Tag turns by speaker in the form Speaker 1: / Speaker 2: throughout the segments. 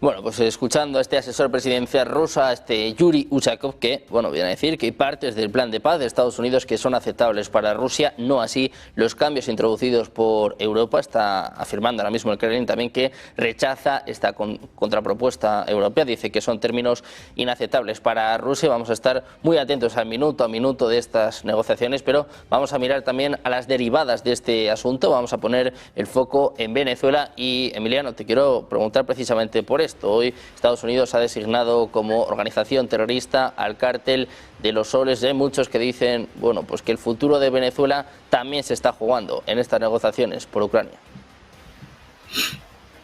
Speaker 1: Bueno, pues escuchando a este asesor presidencial ruso, a este Yuri Ushakov, que, bueno, viene a decir que hay partes del plan de paz de Estados Unidos que son aceptables para Rusia, no así los cambios introducidos por Europa. Está afirmando ahora mismo el Kremlin también que rechaza esta contrapropuesta europea, dice que son términos inaceptables para Rusia. Vamos a estar muy atentos a minuto de estas negociaciones, pero vamos a mirar también a las derivadas de este asunto. Vamos a poner el foco en Venezuela y, Emiliano, te quiero preguntar precisamente por esto. Hoy Estados Unidos ha designado como organización terrorista al cártel de los soles. Hay muchos que dicen, bueno, pues que el futuro de Venezuela también se está jugando en estas negociaciones por Ucrania.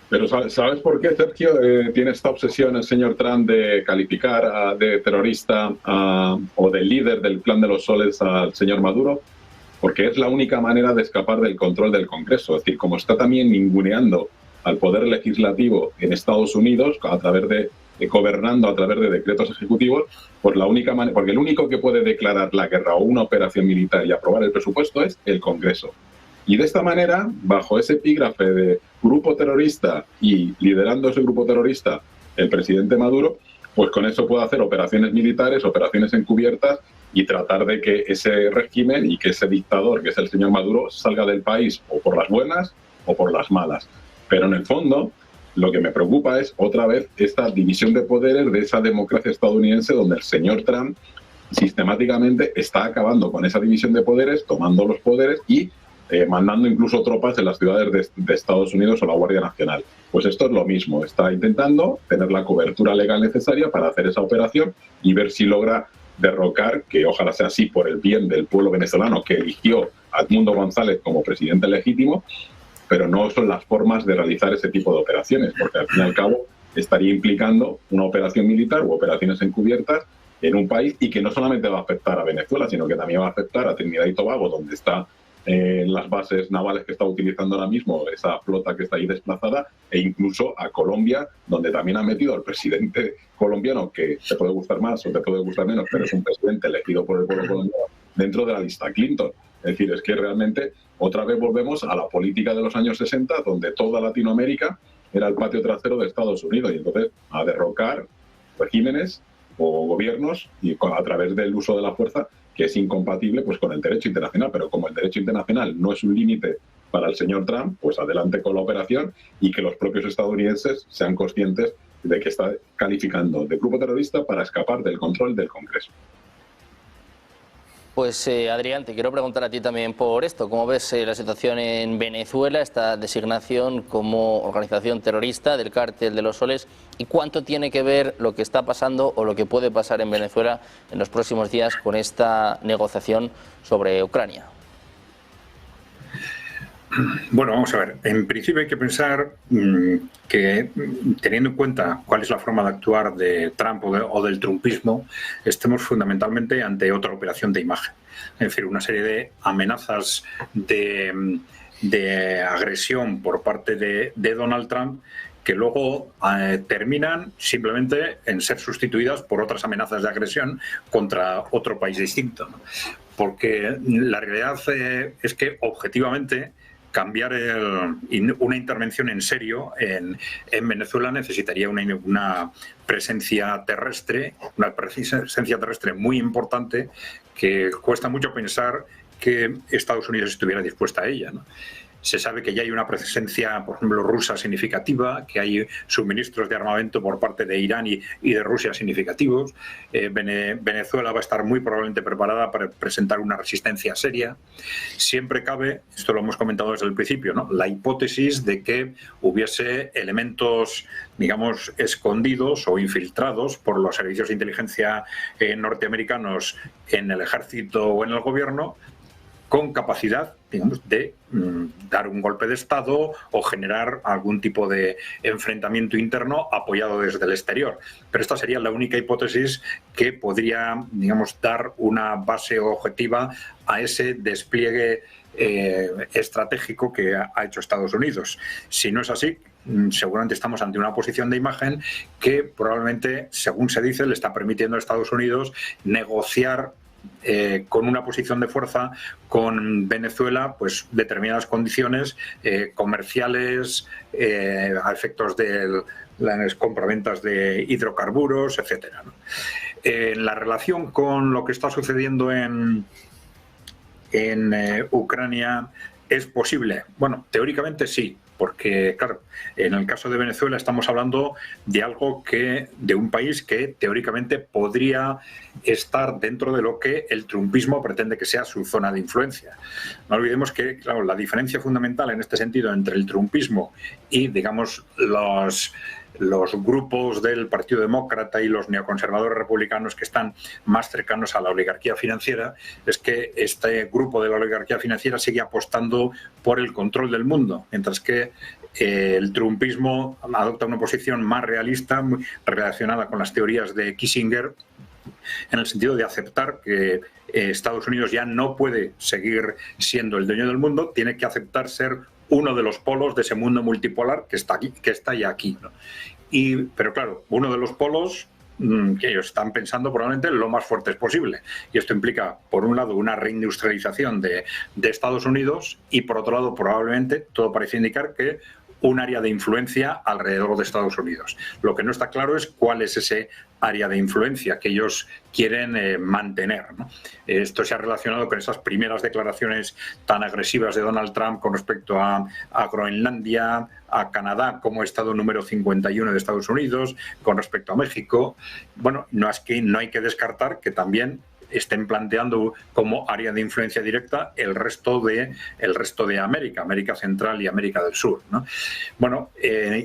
Speaker 2: Pero ¿sabes por qué, Sergio, tiene esta obsesión el señor Trump de calificar de terrorista o de líder del clan de los soles al señor Maduro? Porque es la única manera de escapar del control del Congreso. Es decir, como está también ninguneando al poder legislativo en Estados Unidos a través de gobernando a través de decretos ejecutivos, pues la única manera, porque el único que puede declarar la guerra o una operación militar y aprobar el presupuesto es el Congreso. Y de esta manera, bajo ese epígrafe de grupo terrorista y liderando ese grupo terrorista el presidente Maduro, pues con eso puede hacer operaciones militares, operaciones encubiertas y tratar de que ese régimen y que ese dictador, que es el señor Maduro, salga del país o por las buenas o por las malas. Pero en el fondo, lo que me preocupa es otra vez esta división de poderes de esa democracia estadounidense donde el señor Trump sistemáticamente está acabando con esa división de poderes, tomando los poderes y mandando incluso tropas en las ciudades de Estados Unidos o la Guardia Nacional. Pues esto es lo mismo, está intentando tener la cobertura legal necesaria para hacer esa operación y ver si logra derrocar, que ojalá sea así por el bien del pueblo venezolano que eligió a Edmundo González como presidente legítimo, pero no son las formas de realizar ese tipo de operaciones, porque al fin y al cabo estaría implicando una operación militar u operaciones encubiertas en un país y que no solamente va a afectar a Venezuela, sino que también va a afectar a Trinidad y Tobago, donde está las bases navales que está utilizando ahora mismo esa flota que está ahí desplazada, e incluso a Colombia, donde también ha metido al presidente colombiano, que te puede gustar más o te puede gustar menos, pero es un presidente elegido por el pueblo colombiano, dentro de la lista Clinton. Es decir, es que realmente otra vez volvemos a la política de los años 60, donde toda Latinoamérica era el patio trasero de Estados Unidos, y entonces a derrocar regímenes o gobiernos y a través del uso de la fuerza, que es incompatible pues con el derecho internacional. Pero como el derecho internacional no es un límite para el señor Trump, pues adelante con la operación y que los propios estadounidenses sean conscientes de que está calificando de grupo terrorista para escapar del control del Congreso.
Speaker 1: Pues Adrián, te quiero preguntar a ti también por esto. ¿Cómo ves la situación en Venezuela, esta designación como organización terrorista del cártel de los soles? ¿Y cuánto tiene que ver lo que está pasando o lo que puede pasar en Venezuela en los próximos días con esta negociación sobre Ucrania?
Speaker 3: Bueno, vamos a ver. En principio hay que pensar que, teniendo en cuenta cuál es la forma de actuar de Trump o del trumpismo, estemos fundamentalmente ante otra operación de imagen. Es decir, una serie de amenazas de agresión por parte de Donald Trump que luego terminan simplemente en ser sustituidas por otras amenazas de agresión contra otro país distinto, ¿no? Porque la realidad es que objetivamente cambiar una intervención en serio en Venezuela necesitaría una presencia terrestre muy importante, que cuesta mucho pensar que Estados Unidos estuviera dispuesta a ella, ¿no? Se sabe que ya hay una presencia, por ejemplo, rusa significativa, que hay suministros de armamento por parte de Irán y de Rusia significativos. Venezuela va a estar muy probablemente preparada para presentar una resistencia seria. Siempre cabe, esto lo hemos comentado desde el principio, ¿no?, la hipótesis de que hubiese elementos, digamos, escondidos o infiltrados por los servicios de inteligencia norteamericanos en el ejército o en el gobierno, con capacidad, digamos, de dar un golpe de Estado o generar algún tipo de enfrentamiento interno apoyado desde el exterior. Pero esta sería la única hipótesis que podría, digamos, dar una base objetiva a ese despliegue estratégico que ha hecho Estados Unidos. Si no es así, seguramente estamos ante una posición de imagen que probablemente, según se dice, le está permitiendo a Estados Unidos negociar con una posición de fuerza con Venezuela, pues determinadas condiciones comerciales a efectos de las compraventas de hidrocarburos, etcétera, ¿no? La relación con lo que está sucediendo en Ucrania es posible. Bueno, teóricamente sí, porque claro, en el caso de Venezuela estamos hablando de un país que teóricamente podría estar dentro de lo que el trumpismo pretende que sea su zona de influencia. No olvidemos que, claro, la diferencia fundamental en este sentido entre el trumpismo y, digamos, los grupos del Partido Demócrata y los neoconservadores republicanos que están más cercanos a la oligarquía financiera es que este grupo de la oligarquía financiera sigue apostando por el control del mundo, mientras que el trumpismo adopta una posición más realista, muy relacionada con las teorías de Kissinger, en el sentido de aceptar que Estados Unidos ya no puede seguir siendo el dueño del mundo, tiene que aceptar ser uno de los polos de ese mundo multipolar que está ya aquí, ¿no? Pero claro, uno de los polos que ellos están pensando probablemente lo más fuertes posible. Y esto implica, por un lado, una reindustrialización de Estados Unidos y, por otro lado, probablemente, todo parece indicar que un área de influencia alrededor de Estados Unidos. Lo que no está claro es cuál es ese área de influencia que ellos quieren mantener, ¿no? Esto se ha relacionado con esas primeras declaraciones tan agresivas de Donald Trump con respecto a Groenlandia, a Canadá como estado número 51 de Estados Unidos, con respecto a México. Bueno, no hay que descartar que también estén planteando como área de influencia directa el resto de América Central y América del Sur, ¿no? Bueno,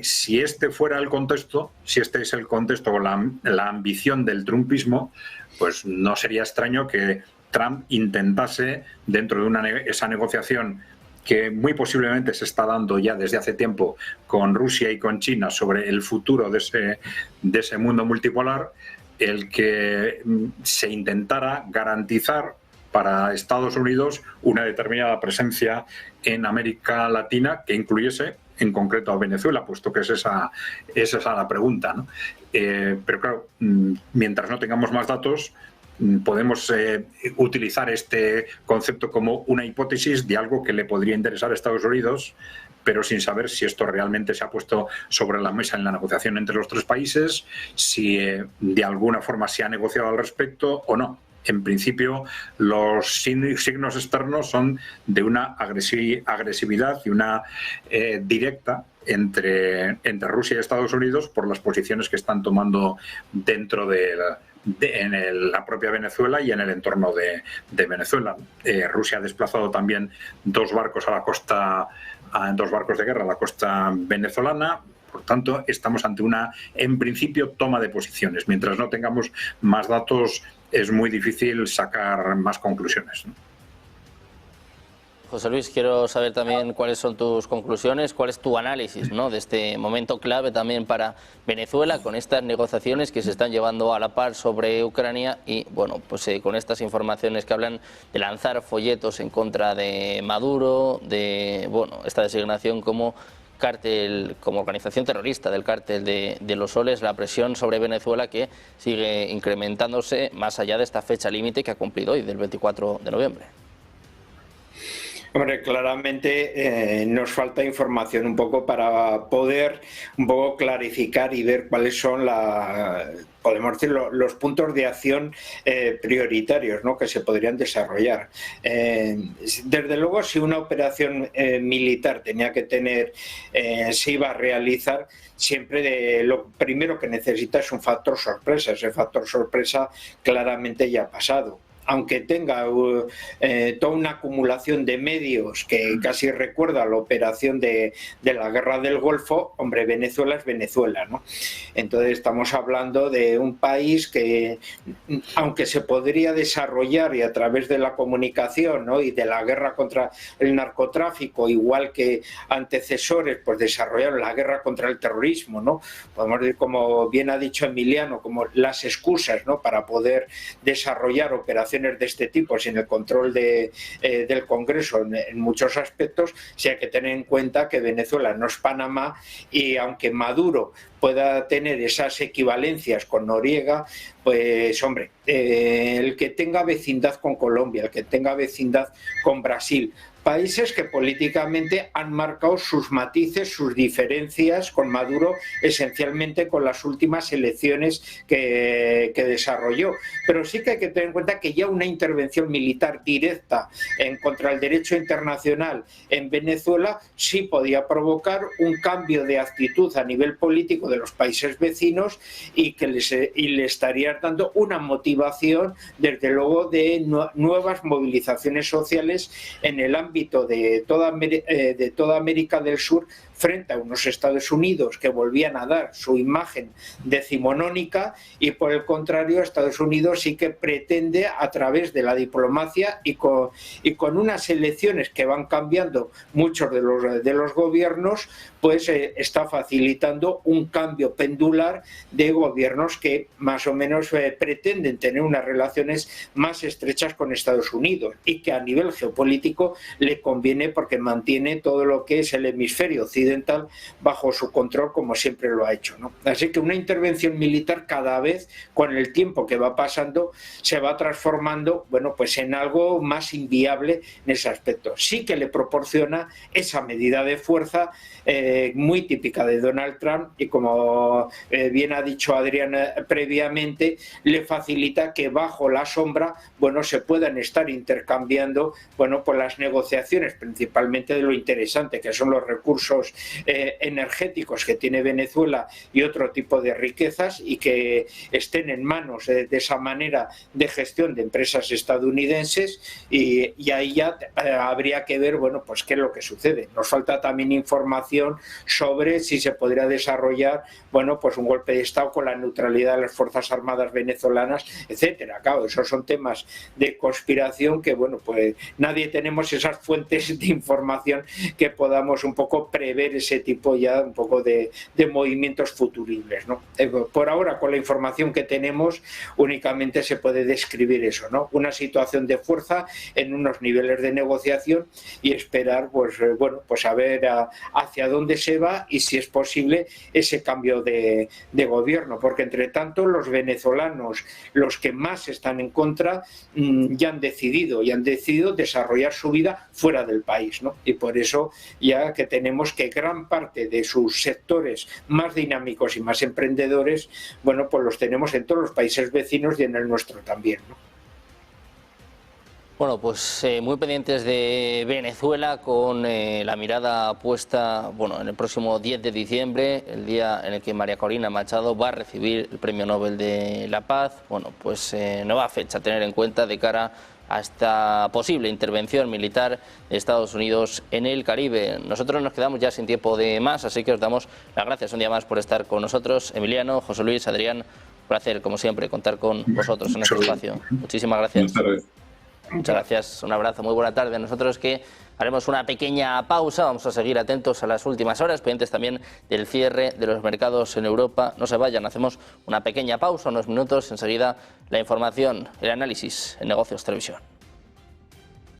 Speaker 3: si este fuera el contexto, si este es el contexto o la ambición del trumpismo, pues no sería extraño que Trump intentase, dentro de esa negociación que muy posiblemente se está dando ya desde hace tiempo con Rusia y con China sobre el futuro de ese mundo multipolar, el que se intentara garantizar para Estados Unidos una determinada presencia en América Latina que incluyese en concreto a Venezuela, puesto que esa es la pregunta, ¿no? Pero claro, mientras no tengamos más datos, podemos utilizar este concepto como una hipótesis de algo que le podría interesar a Estados Unidos, pero sin saber si esto realmente se ha puesto sobre la mesa en la negociación entre los tres países, si de alguna forma se ha negociado al respecto o no. En principio, los signos externos son de una agresividad y una directa entre Rusia y Estados Unidos por las posiciones que están tomando dentro en la propia Venezuela y en el entorno de Venezuela. Rusia ha desplazado también dos barcos de guerra a la costa venezolana. Por tanto, estamos ante una, en principio, toma de posiciones. Mientras no tengamos más datos, es muy difícil sacar más conclusiones, ¿no?
Speaker 1: José Luis, quiero saber también cuáles son tus conclusiones, cuál es tu análisis, ¿no?, de este momento clave también para Venezuela, con estas negociaciones que se están llevando a la par sobre Ucrania y, bueno, pues con estas informaciones que hablan de lanzar folletos en contra de Maduro, de, bueno, esta designación como cártel, como organización terrorista del cártel de los soles, la presión sobre Venezuela que sigue incrementándose más allá de esta fecha límite que ha cumplido hoy, del 24 de noviembre.
Speaker 4: Hombre, claramente nos falta información un poco para poder un poco clarificar y ver cuáles son podemos decir, los puntos de acción prioritarios, ¿no?, que se podrían desarrollar. Desde luego, si una operación militar tenía que se iba a realizar, siempre lo primero que necesita es un factor sorpresa. Ese factor sorpresa claramente ya ha pasado. Aunque tenga toda una acumulación de medios que casi recuerda a la operación de la Guerra del Golfo, hombre, Venezuela es Venezuela, ¿no? Entonces estamos hablando de un país que, aunque se podría desarrollar y a través de la comunicación, ¿no?, y de la guerra contra el narcotráfico, igual que antecesores, pues desarrollaron la guerra contra el terrorismo, ¿no? Podemos decir, como bien ha dicho Emiliano, como las excusas, ¿no?, para poder desarrollar operaciones situaciones de este tipo sin el control del Congreso en muchos aspectos, sí hay que tener en cuenta que Venezuela no es Panamá, y aunque Maduro pueda tener esas equivalencias con Noriega, pues hombre, el que tenga vecindad con Colombia, el que tenga vecindad con Brasil, países que políticamente han marcado sus matices, sus diferencias con Maduro, esencialmente con las últimas elecciones que desarrolló. Pero sí que hay que tener en cuenta que ya una intervención militar directa en contra el derecho internacional en Venezuela sí podía provocar un cambio de actitud a nivel político de los países vecinos, y que le estaría dando una motivación, desde luego, de nuevas movilizaciones sociales en el ámbito de toda América del Sur, frente a unos Estados Unidos que volvían a dar su imagen decimonónica, y por el contrario Estados Unidos sí que pretende, a través de la diplomacia y con unas elecciones que van cambiando muchos de los gobiernos, pues está facilitando un cambio pendular de gobiernos que más o menos pretenden tener unas relaciones más estrechas con Estados Unidos, y que a nivel geopolítico le conviene porque mantiene todo lo que es el hemisferio occidental bajo su control, como siempre lo ha hecho, ¿no? Así que una intervención militar, cada vez con el tiempo que va pasando, se va transformando, bueno, pues en algo más inviable en ese aspecto. Sí que le proporciona esa medida de fuerza muy típica de Donald Trump, y como bien ha dicho Adrián previamente, le facilita que bajo la sombra, bueno, se puedan estar intercambiando, bueno, pues las negociaciones, principalmente de lo interesante que son los recursos energéticos que tiene Venezuela y otro tipo de riquezas, y que estén en manos de esa manera de gestión de empresas estadounidenses, y ahí ya habría que ver, bueno, pues qué es lo que sucede. Nos falta también información sobre si se podría desarrollar, bueno, pues un golpe de Estado con la neutralidad de las Fuerzas Armadas venezolanas, etcétera. Claro, esos son temas de conspiración que, bueno, pues nadie tenemos esas fuentes de información que podamos un poco prever ese tipo ya un poco de movimientos futuribles, ¿no? Por ahora, con la información que tenemos, únicamente se puede describir eso, ¿no? Una situación de fuerza en unos niveles de negociación, y esperar, pues bueno, pues a ver hacia dónde se va, y si es posible ese cambio de gobierno, porque entre tanto los venezolanos, los que más están en contra, ya han decidido desarrollar su vida fuera del país, ¿no? Y por eso ya que tenemos que gran parte de sus sectores más dinámicos y más emprendedores, bueno, pues los tenemos en todos los países vecinos y en el nuestro también, ¿no?
Speaker 1: Bueno, pues muy pendientes de Venezuela, con la mirada puesta, bueno, en el próximo 10 de diciembre, el día en el que María Corina Machado va a recibir el Premio Nobel de la Paz. Bueno, pues nueva fecha a tener en cuenta de cara a esta posible intervención militar de Estados Unidos en el Caribe. Nosotros nos quedamos ya sin tiempo de más, así que os damos las gracias un día más por estar con nosotros. Emiliano, José Luis, Adrián, un placer, como siempre, contar con vosotros en este espacio. Muchísimas gracias. Muchas gracias, un abrazo, muy buena tarde. Nosotros que haremos una pequeña pausa, vamos a seguir atentos a las últimas horas, pendientes también del cierre de los mercados en Europa. No se vayan, hacemos una pequeña pausa, unos minutos, enseguida la información, el análisis en Negocios Televisión.